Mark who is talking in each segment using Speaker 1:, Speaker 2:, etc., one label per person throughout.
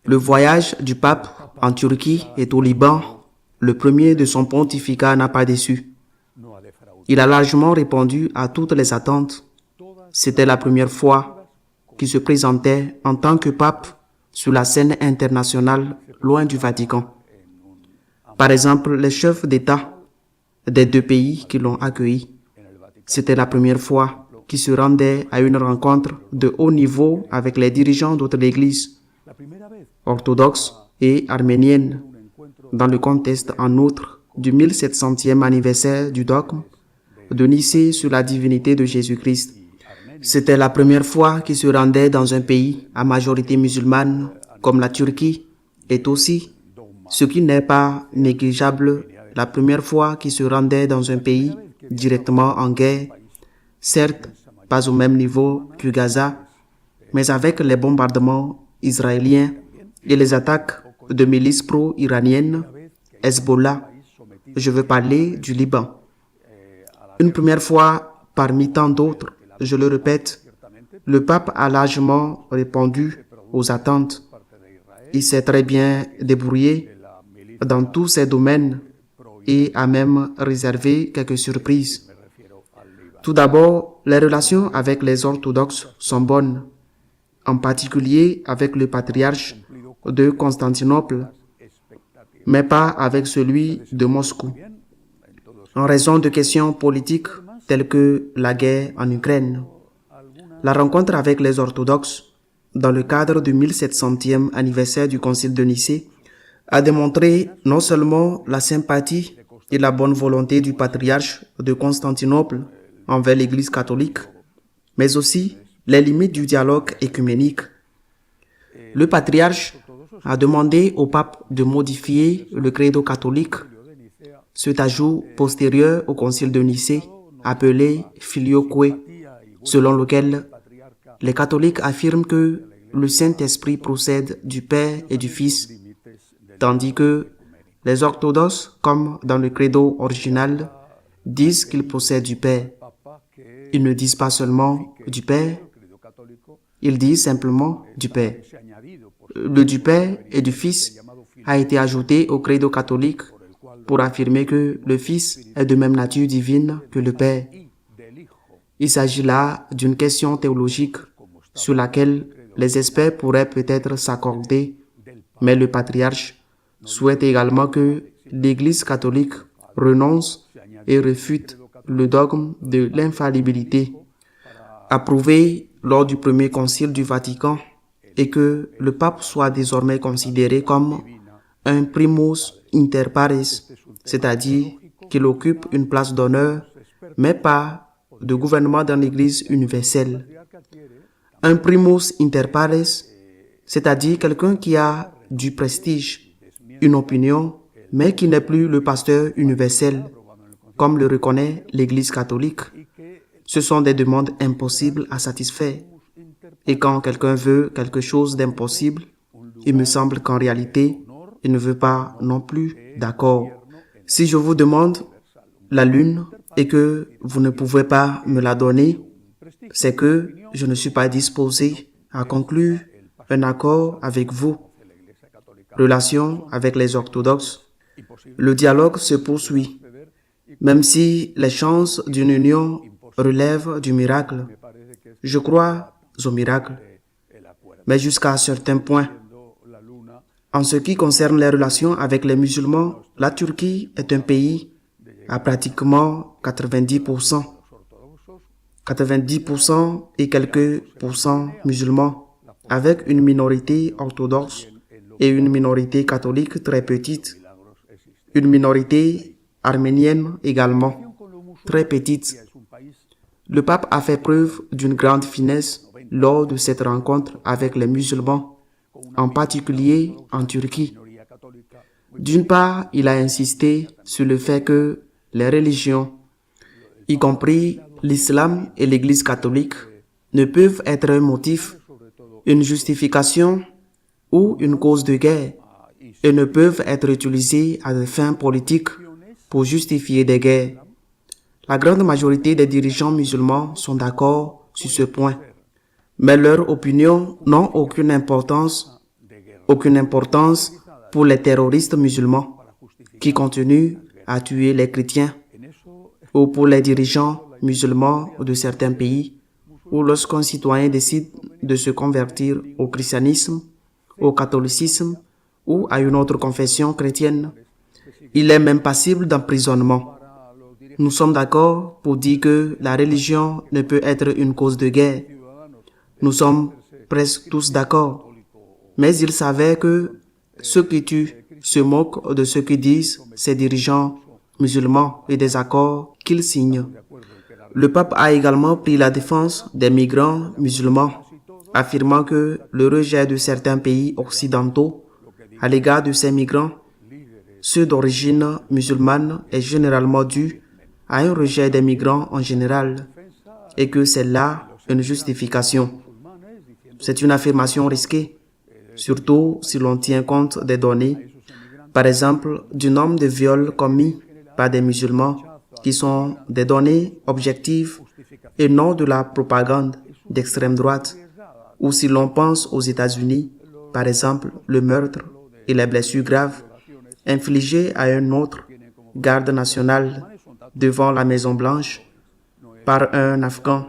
Speaker 1: Le voyage du pape en Turquie et au Liban, le premier de son pontificat, n'a pas déçu. Il a largement répondu à toutes les attentes. C'était la première fois qu'il se présentait en tant que pape sur la scène internationale loin du Vatican. Par exemple, les chefs d'État des deux pays qui l'ont accueilli, c'était la première fois qu'il se rendait à une rencontre de haut niveau avec les dirigeants d'autres églises orthodoxes et arméniennes, dans le contexte en outre du 1700e anniversaire du dogme de Nicée sur la divinité de Jésus-Christ. C'était la première fois qu'il se rendait dans un pays à majorité musulmane comme la Turquie, et aussi, ce qui n'est pas négligeable, la première fois qu'il se rendait dans un pays directement en guerre, certes pas au même niveau que Gaza, mais avec les bombardements israéliens et les attaques de milices pro-iraniennes, Hezbollah, je veux parler du Liban. Une première fois parmi tant d'autres, je le répète, le pape a largement répondu aux attentes. Il s'est très bien débrouillé dans tous ces domaines et a même réservé quelques surprises. Tout d'abord, les relations avec les orthodoxes sont bonnes, en particulier avec le patriarche de Constantinople, mais pas avec celui de Moscou, en raison de questions politiques telles que la guerre en Ukraine. La rencontre avec les orthodoxes, dans le cadre du 1700e anniversaire du Concile de Nicée, a démontré non seulement la sympathie et la bonne volonté du patriarche de Constantinople envers l'Église catholique, mais aussi les limites du dialogue œcuménique. Le patriarche a demandé au pape de modifier le credo catholique, cet ajout postérieur au Concile de Nicée, appelé Filioque, selon lequel les catholiques affirment que le Saint-Esprit procède du Père et du Fils, tandis que les orthodoxes, comme dans le credo original, disent qu'il procède du Père. Ils ne disent pas seulement du Père, ils disent simplement du Père. Le du Père et du Fils a été ajouté au credo catholique pour affirmer que le Fils est de même nature divine que le Père. Il s'agit là d'une question théologique sur laquelle les experts pourraient peut-être s'accorder, mais le patriarche souhaite également que l'Église catholique renonce et réfute le dogme de l'infaillibilité, approuvé lors du premier concile du Vatican, et que le pape soit désormais considéré comme un primus inter pares, c'est-à-dire qu'il occupe une place d'honneur, mais pas de gouvernement dans l'Église universelle. Un primus inter pares, c'est-à-dire quelqu'un qui a du prestige, une opinion, mais qui n'est plus le pasteur universel, comme le reconnaît l'Église catholique. Ce sont des demandes impossibles à satisfaire. Et quand quelqu'un veut quelque chose d'impossible, il me semble qu'en réalité, il ne veut pas non plus d'accord. Si je vous demande la lune et que vous ne pouvez pas me la donner, c'est que je ne suis pas disposé à conclure un accord avec vous. Relation avec les orthodoxes. Le dialogue se poursuit, même si les chances d'une union relèvent du miracle. Je crois au miracle, mais jusqu'à un certain point. En ce qui concerne les relations avec les musulmans, la Turquie est un pays à pratiquement 90%. 90% et quelques pourcents musulmans, avec une minorité orthodoxe et une minorité catholique très petite. Une minorité arménienne également, très petite. Le pape a fait preuve d'une grande finesse lors de cette rencontre avec les musulmans, en particulier en Turquie. D'une part, il a insisté sur le fait que les religions, y compris l'islam et l'Église catholique, ne peuvent être un motif, une justification ou une cause de guerre, et ne peuvent être utilisées à des fins politiques pour justifier des guerres. La grande majorité des dirigeants musulmans sont d'accord sur ce point, mais leurs opinions n'ont aucune importance aucune importance pour les terroristes musulmans qui continuent à tuer les chrétiens ou pour les dirigeants musulmans de certains pays ou lorsqu'un citoyen décide de se convertir au christianisme, au catholicisme ou à une autre confession chrétienne. Il est même passible d'emprisonnement. Nous sommes d'accord pour dire que la religion ne peut être une cause de guerre. Nous sommes presque tous d'accord. Mais il s'avère que ceux qui tuent se moquent de ce que disent ces dirigeants musulmans et des accords qu'ils signent. Le pape a également pris la défense des migrants musulmans, affirmant que le rejet de certains pays occidentaux à l'égard de ces migrants, ceux d'origine musulmane, est généralement dû à un rejet des migrants en général et que c'est là une justification. C'est une affirmation risquée, surtout si l'on tient compte des données, par exemple du nombre de viols commis par des musulmans, qui sont des données objectives et non de la propagande d'extrême droite, ou si l'on pense aux États-Unis, par exemple le meurtre et les blessures graves infligées à un autre garde national devant la Maison Blanche par un Afghan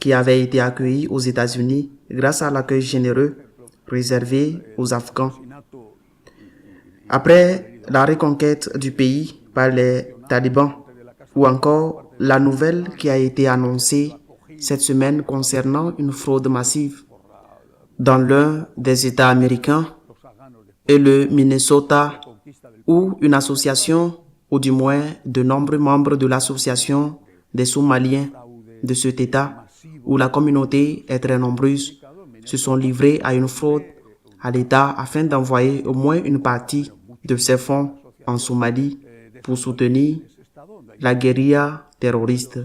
Speaker 1: qui avait été accueilli aux États-Unis grâce à l'accueil généreux réservé aux Afghans. Après la reconquête du pays par les talibans, ou encore la nouvelle qui a été annoncée cette semaine concernant une fraude massive dans l'un des États américains et le Minnesota, où une association, ou du moins de nombreux membres de l'association des Somaliens de cet État, où la communauté est très nombreuse, se sont livrés à une fraude à l'État afin d'envoyer au moins une partie de ces fonds en Somalie pour soutenir la guérilla terroriste.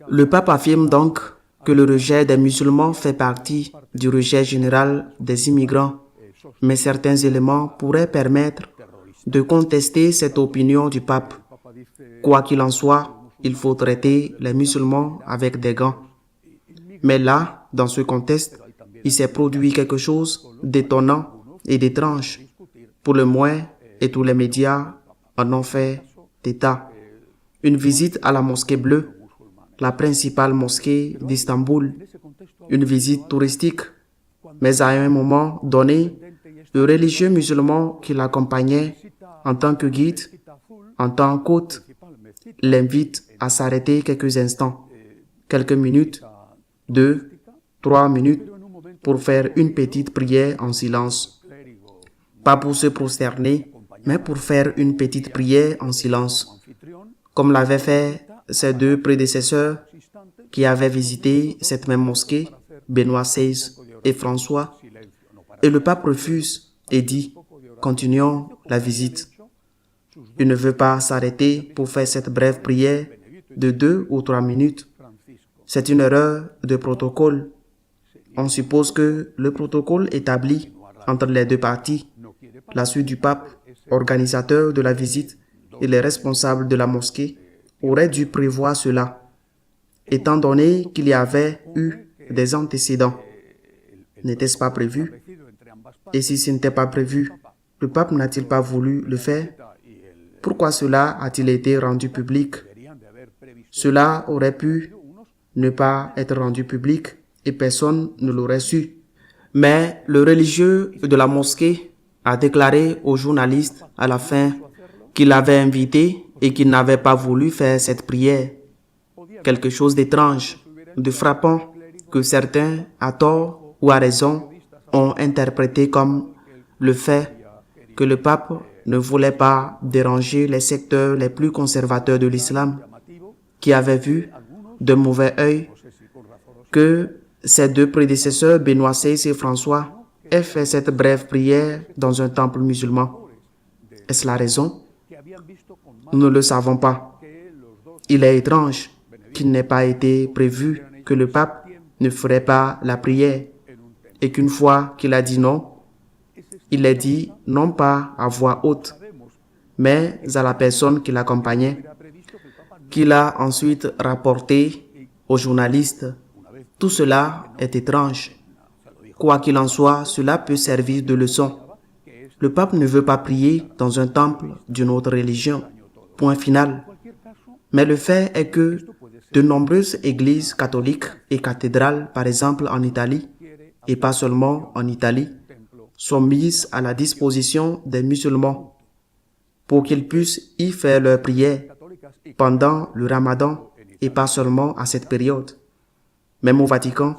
Speaker 1: Le pape affirme donc que le rejet des musulmans fait partie du rejet général des immigrants, mais certains éléments pourraient permettre de contester cette opinion du pape. Quoi qu'il en soit, il faut traiter les musulmans avec des gants. Mais là, dans ce contexte, il s'est produit quelque chose d'étonnant et d'étrange. Pour le moins, et tous les médias en ont fait état. Une visite à la mosquée bleue, la principale mosquée d'Istanbul, une visite touristique. Mais à un moment donné, le religieux musulman qui l'accompagnait en tant que guide, en tant qu'hôte, l'invite à s'arrêter quelques instants, quelques minutes, 2, 3 minutes, pour faire une petite prière en silence. Pas pour se prosterner, mais pour faire une petite prière en silence, comme l'avaient fait ses deux prédécesseurs qui avaient visité cette même mosquée, Benoît XVI et François. Et le pape refuse et dit, continuons la visite. Il ne veut pas s'arrêter pour faire cette brève prière de 2 ou 3 minutes. C'est une erreur de protocole. On suppose que le protocole établi entre les deux parties, la suite du pape, organisateur de la visite, et les responsables de la mosquée, aurait dû prévoir cela, étant donné qu'il y avait eu des antécédents. N'était-ce pas prévu? Et si ce n'était pas prévu, le pape n'a-t-il pas voulu le faire? Pourquoi cela a-t-il été rendu public? Cela aurait pu ne pas être rendu public et personne ne l'aurait su. Mais le religieux de la mosquée a déclaré aux journalistes à la fin qu'il avait invité et qu'il n'avait pas voulu faire cette prière. Quelque chose d'étrange, de frappant, que certains, à tort ou à raison, ont interprété comme le fait que le pape ne voulait pas déranger les secteurs les plus conservateurs de l'islam, qui avaient vu de mauvais œil que ses deux prédécesseurs, Benoît XVI et François, aient fait cette brève prière dans un temple musulman. Est-ce la raison? Nous ne le savons pas. Il est étrange qu'il n'ait pas été prévu que le pape ne ferait pas la prière et qu'une fois qu'il a dit non, il l'a dit non pas à voix haute, mais à la personne qui l'accompagnait, qu'il a ensuite rapporté aux journalistes. Tout cela est étrange. Quoi qu'il en soit, cela peut servir de leçon. Le pape ne veut pas prier dans un temple d'une autre religion, point final. Mais le fait est que de nombreuses églises catholiques et cathédrales, par exemple en Italie, et pas seulement en Italie, sont mises à la disposition des musulmans pour qu'ils puissent y faire leurs prières pendant le Ramadan et pas seulement à cette période. Même au Vatican,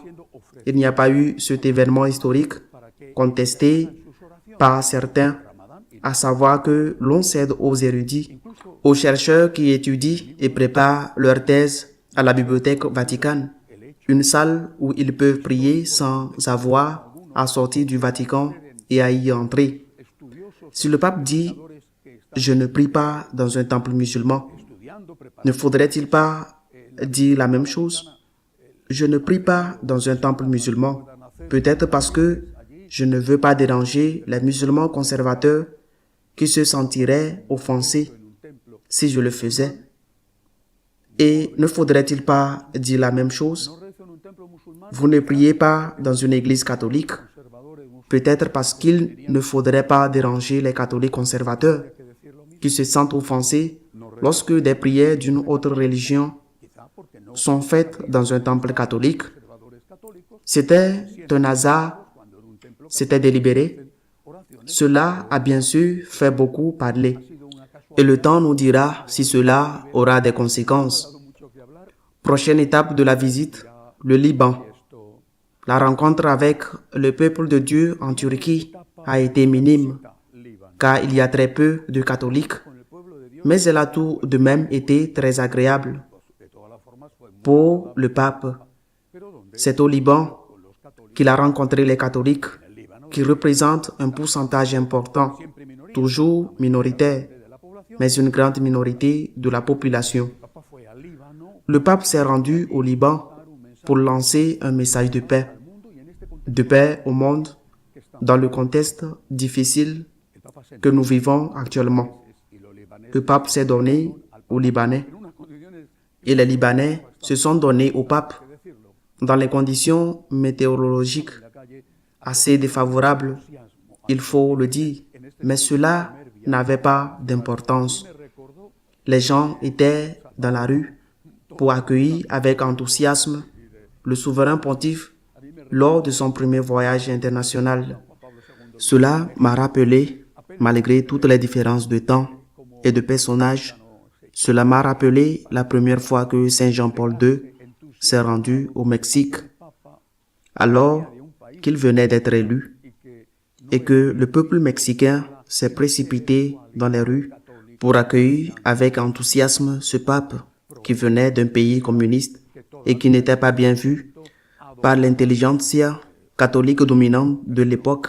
Speaker 1: il n'y a pas eu cet événement historique contesté par certains, à savoir que l'on cède aux érudits, aux chercheurs qui étudient et préparent leurs thèses à la Bibliothèque Vaticane, une salle où ils peuvent prier sans avoir à sortir du Vatican et à y entrer. Si le pape dit « je ne prie pas dans un temple musulman », ne faudrait-il pas dire la même chose? Je ne prie pas dans un temple musulman, peut-être parce que je ne veux pas déranger les musulmans conservateurs qui se sentiraient offensés si je le faisais. Et ne faudrait-il pas dire la même chose? Vous ne priez pas dans une église catholique, peut-être parce qu'il ne faudrait pas déranger les catholiques conservateurs qui se sentent offensés lorsque des prières d'une autre religion sont faites dans un temple catholique. C'était un hasard, c'était délibéré. Cela a bien sûr fait beaucoup parler. Et le temps nous dira si cela aura des conséquences. Prochaine étape de la visite, le Liban. La rencontre avec le peuple de Dieu en Turquie a été minime, car il y a très peu de catholiques, mais elle a tout de même été très agréable. Pour le pape, c'est au Liban qu'il a rencontré les catholiques, qui représentent un pourcentage important, toujours minoritaire, mais une grande minorité de la population. Le pape s'est rendu au Liban pour lancer un message de paix au monde, dans le contexte difficile que nous vivons actuellement. Le pape s'est donné aux Libanais et les Libanais se sont donnés au pape dans les conditions météorologiques assez défavorables, il faut le dire, mais cela n'avait pas d'importance. Les gens étaient dans la rue pour accueillir avec enthousiasme le souverain pontife lors de son premier voyage international. Cela m'a rappelé, malgré toutes les différences de temps et de personnages, cela m'a rappelé la première fois que Saint Jean-Paul II s'est rendu au Mexique, alors qu'il venait d'être élu, et que le peuple mexicain s'est précipité dans les rues pour accueillir avec enthousiasme ce pape qui venait d'un pays communiste et qui n'était pas bien vu par l'intelligentsia catholique dominante de l'époque,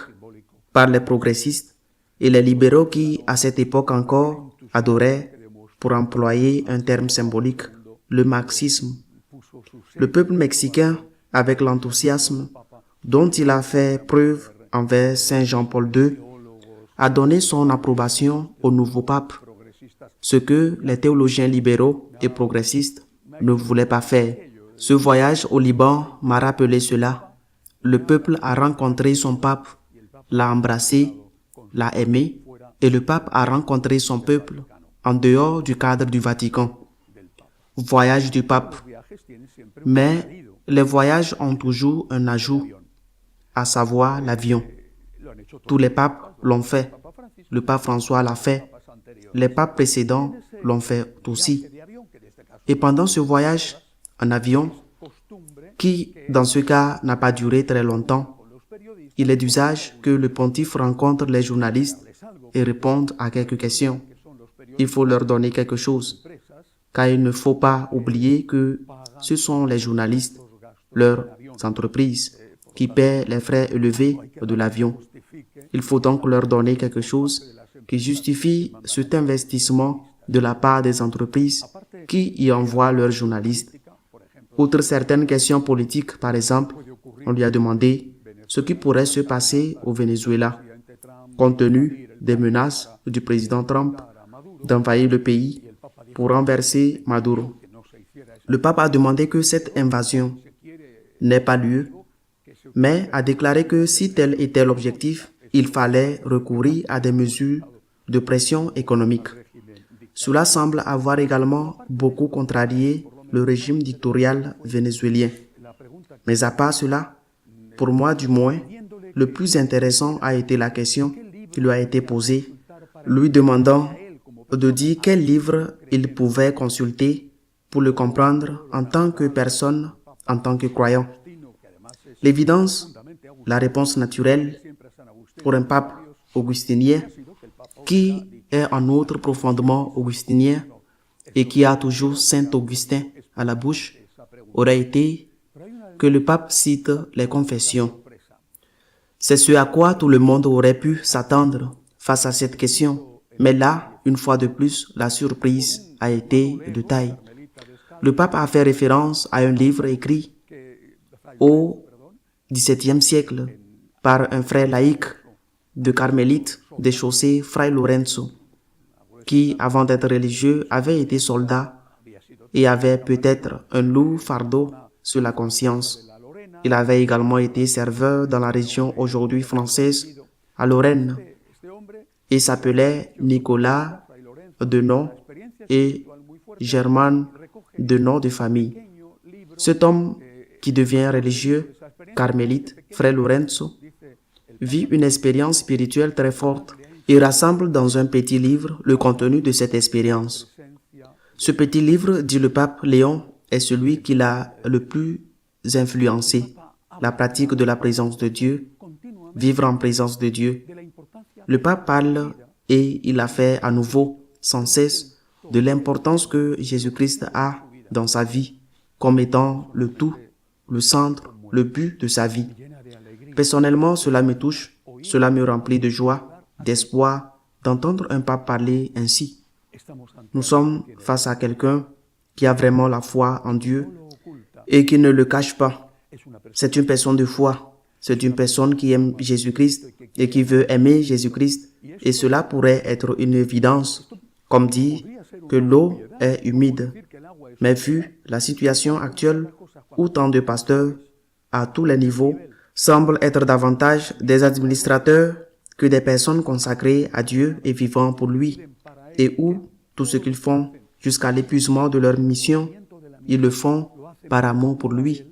Speaker 1: par les progressistes et les libéraux qui, à cette époque encore, adoraient, pour employer un terme symbolique, le marxisme. Le peuple mexicain, avec l'enthousiasme dont il a fait preuve envers Saint Jean-Paul II, a donné son approbation au nouveau pape, ce que les théologiens libéraux et progressistes ne voulaient pas faire. Ce voyage au Liban m'a rappelé cela. Le peuple a rencontré son pape, l'a embrassé, l'a aimé, et le pape a rencontré son peuple en dehors du cadre du Vatican. Voyage du pape. Mais les voyages ont toujours un ajout, à savoir l'avion. Tous les papes l'ont fait. Le pape François l'a fait. Les papes précédents l'ont fait aussi. Et pendant ce voyage en avion, qui dans ce cas n'a pas duré très longtemps, il est d'usage que le pontife rencontre les journalistes et réponde à quelques questions. Il faut leur donner quelque chose, car il ne faut pas oublier que ce sont les journalistes, leurs entreprises, qui paient les frais élevés de l'avion. Il faut donc leur donner quelque chose qui justifie cet investissement de la part des entreprises qui y envoient leurs journalistes. Outre certaines questions politiques, par exemple, on lui a demandé ce qui pourrait se passer au Venezuela, compte tenu des menaces du président Trump d'envahir le pays pour renverser Maduro. Le pape a demandé que cette invasion n'ait pas lieu, mais a déclaré que si tel était l'objectif, il fallait recourir à des mesures de pression économique. Cela semble avoir également beaucoup contrarié le régime dictatorial vénézuélien. Mais à part cela, pour moi du moins, le plus intéressant a été la question qui lui a été posée, lui demandant de dire quel livre il pouvait consulter pour le comprendre en tant que personne, en tant que croyant. L'évidence, la réponse naturelle pour un pape augustinien qui est en outre profondément augustinien et qui a toujours Saint Augustin à la bouche, aurait été que le pape cite les confessions. C'est ce à quoi tout le monde aurait pu s'attendre face à cette question. Mais là, une fois de plus, la surprise a été de taille. Le pape a fait référence à un livre écrit au XVIIe siècle par un frère laïque de carmélite déchaussé, Fray Lorenzo, qui, avant d'être religieux, avait été soldat et avait peut-être un lourd fardeau sur la conscience. Il avait également été serveur dans la région aujourd'hui française, à Lorraine, et s'appelait Nicolas de nom et Germaine de nom de famille. Cet homme qui devient religieux, carmélite, frère Lorenzo, vit une expérience spirituelle très forte et rassemble dans un petit livre le contenu de cette expérience. Ce petit livre, dit le pape Léon, est celui qui l'a le plus influencé. La pratique de la présence de Dieu, vivre en présence de Dieu. Le pape parle, et il a fait à nouveau, sans cesse, de l'importance que Jésus-Christ a dans sa vie, comme étant le tout, le centre, le but de sa vie. Personnellement, cela me touche, cela me remplit de joie, d'espoir, d'entendre un pape parler ainsi. Nous sommes face à quelqu'un qui a vraiment la foi en Dieu et qui ne le cache pas. C'est une personne de foi, c'est une personne qui aime Jésus-Christ et qui veut aimer Jésus-Christ, et cela pourrait être une évidence, comme dit que l'eau est humide. Mais vu la situation actuelle où tant de pasteurs, à tous les niveaux, semblent être davantage des administrateurs que des personnes consacrées à Dieu et vivant pour lui, et où tout ce qu'ils font jusqu'à l'épuisement de leur mission, ils le font par amour pour lui.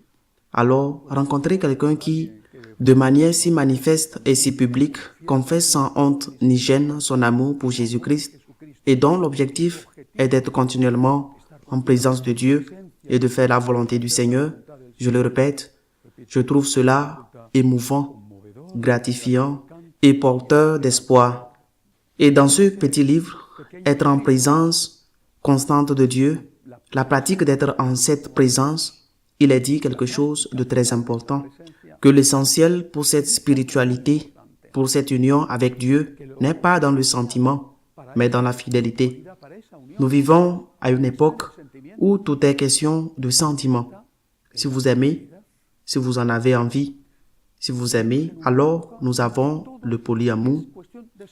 Speaker 1: Alors, rencontrer quelqu'un qui, de manière si manifeste et si publique, confesse sans honte ni gêne son amour pour Jésus-Christ et dont l'objectif est d'être continuellement en présence de Dieu et de faire la volonté du Seigneur, je le répète, je trouve cela émouvant, gratifiant et porteur d'espoir. Et dans ce petit livre, être en présence constante de Dieu, la pratique d'être en cette présence, il est dit quelque chose de très important, que l'essentiel pour cette spiritualité, pour cette union avec Dieu, n'est pas dans le sentiment, mais dans la fidélité. Nous vivons à une époque où tout est question de sentiment. Si vous aimez, si vous en avez envie, si vous aimez, alors nous avons le polyamour.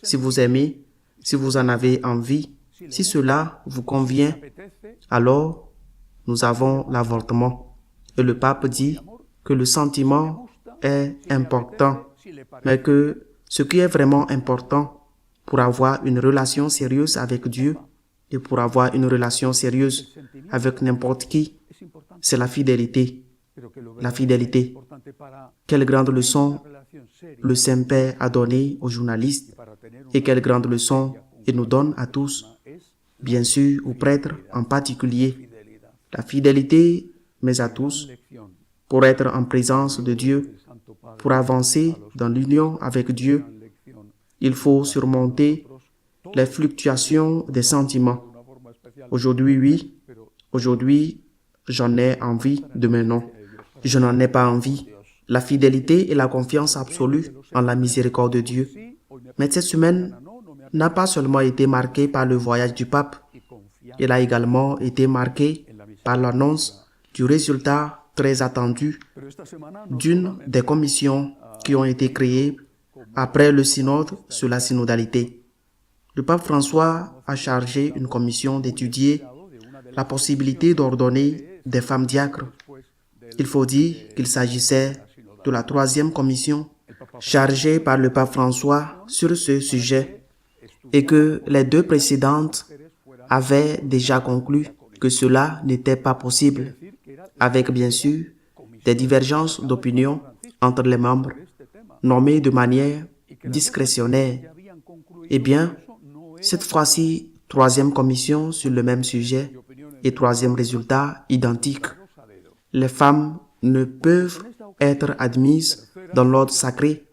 Speaker 1: Si vous aimez, si vous en avez envie, si cela vous convient, alors nous avons l'avortement. Et le pape dit que le sentiment est important, mais que ce qui est vraiment important pour avoir une relation sérieuse avec Dieu et pour avoir une relation sérieuse avec n'importe qui, c'est la fidélité. La fidélité. Quelle grande leçon le Saint-Père a donnée aux journalistes et quelle grande leçon il nous donne à tous, bien sûr aux prêtres en particulier. La fidélité, mais à tous, pour être en présence de Dieu, pour avancer dans l'union avec Dieu, il faut surmonter les fluctuations des sentiments. Aujourd'hui, oui. Aujourd'hui, j'en ai envie, demain non. Je n'en ai pas envie. La fidélité et la confiance absolue en la miséricorde de Dieu. Mais cette semaine n'a pas seulement été marquée par le voyage du pape, elle a également été marquée par l'annonce du résultat très attendu d'une des commissions qui ont été créées après le synode sur la synodalité. Le pape François a chargé une commission d'étudier la possibilité d'ordonner des femmes diacres. Il faut dire qu'il s'agissait de la troisième commission chargée par le pape François sur ce sujet et que les deux précédentes avaient déjà conclu que cela n'était pas possible, avec bien sûr des divergences d'opinion entre les membres, nommés de manière discrétionnaire. Eh bien, cette fois-ci, troisième commission sur le même sujet et troisième résultat identique. Les femmes ne peuvent être admises dans l'ordre sacré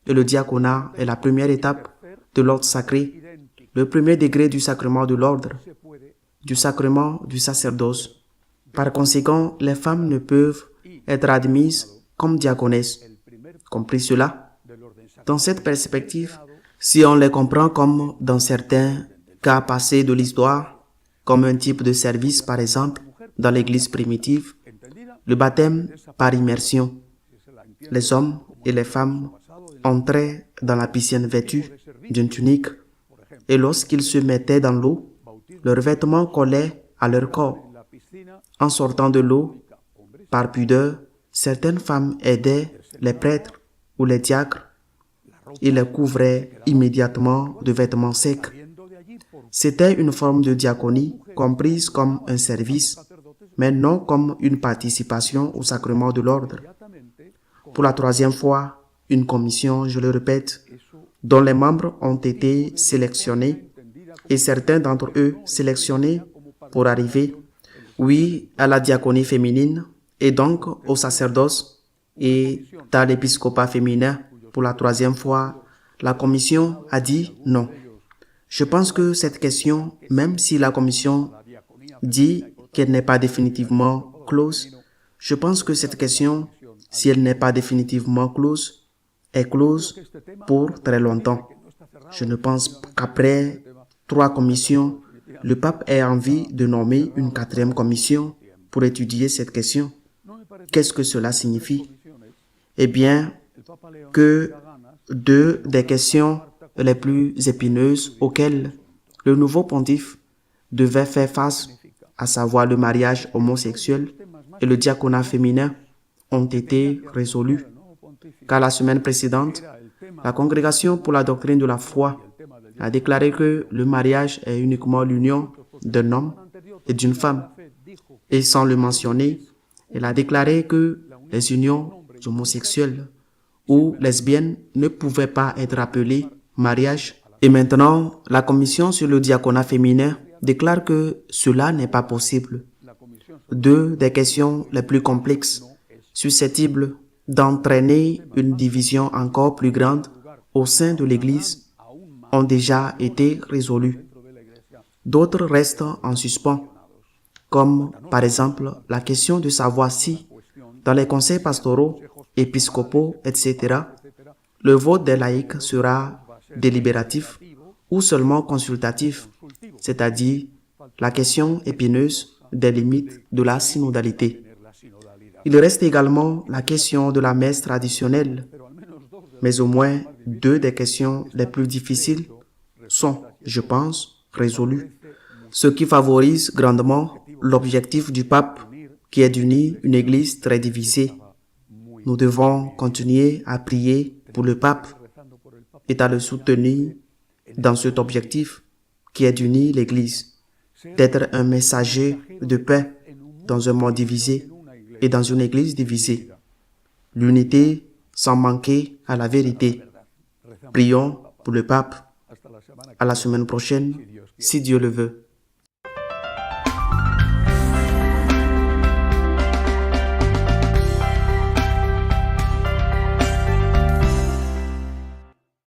Speaker 1: et le diaconat est la première étape de l'ordre sacré, le premier degré du sacrement de l'ordre, du sacrement du sacerdoce. Par conséquent, les femmes ne peuvent être admises comme diaconesses. Compris cela? Dans cette perspective, si on les comprend comme dans certains cas passés de l'histoire, comme un type de service par exemple dans l'Église primitive, le baptême par immersion, les hommes et les femmes entraient dans la piscine vêtus d'une tunique et lorsqu'ils se mettaient dans l'eau, leurs vêtements collaient à leur corps. En sortant de l'eau, par pudeur, certaines femmes aidaient les prêtres ou les diacres et les couvraient immédiatement de vêtements secs. C'était une forme de diaconie comprise comme un service, mais non comme une participation au sacrement de l'ordre. Pour la troisième fois, une commission, je le répète, dont les membres ont été sélectionnés et certains d'entre eux sélectionnés pour arriver, oui, à la diaconie féminine et donc au sacerdoce et à l'épiscopat féminin. Pour la troisième fois, la commission a dit non. Je pense que cette question, même si la commission dit qu'elle n'est pas définitivement close, je pense que cette question, si elle n'est pas définitivement close, est close pour très longtemps. Je ne pense qu'après 3 commissions, le pape ait envie de nommer une 4e commission pour étudier cette question. Qu'est-ce que cela signifie? Eh bien, que 2 des questions les plus épineuses auxquelles le nouveau pontife devait faire face, à savoir le mariage homosexuel et le diaconat féminin, ont été résolues. Car la semaine précédente, la Congrégation pour la doctrine de la foi a déclaré que le mariage est uniquement l'union d'un homme et d'une femme. Et sans le mentionner, elle a déclaré que les unions homosexuelles ou lesbiennes ne pouvaient pas être appelées mariage. Et maintenant, la commission sur le diaconat féminin déclare que cela n'est pas possible. 2 des questions les plus complexes, susceptibles d'entraîner une division encore plus grande au sein de l'Église, ont déjà été résolues. D'autres restent en suspens, comme par exemple la question de savoir si, dans les conseils pastoraux, épiscopaux, etc., le vote des laïcs sera délibératif ou seulement consultatif, c'est-à-dire la question épineuse des limites de la synodalité. Il reste également la question de la messe traditionnelle, mais au moins 2 des questions les plus difficiles sont, je pense, résolues, ce qui favorise grandement l'objectif du pape qui est d'unir une Église très divisée. Nous devons continuer à prier pour le pape et à le soutenir dans cet objectif qui est d'unir l'Église, d'être un messager de paix dans un monde divisé et dans une Église divisée. L'unité sans manquer à la vérité. Prions pour le pape. À la semaine prochaine, si Dieu le veut.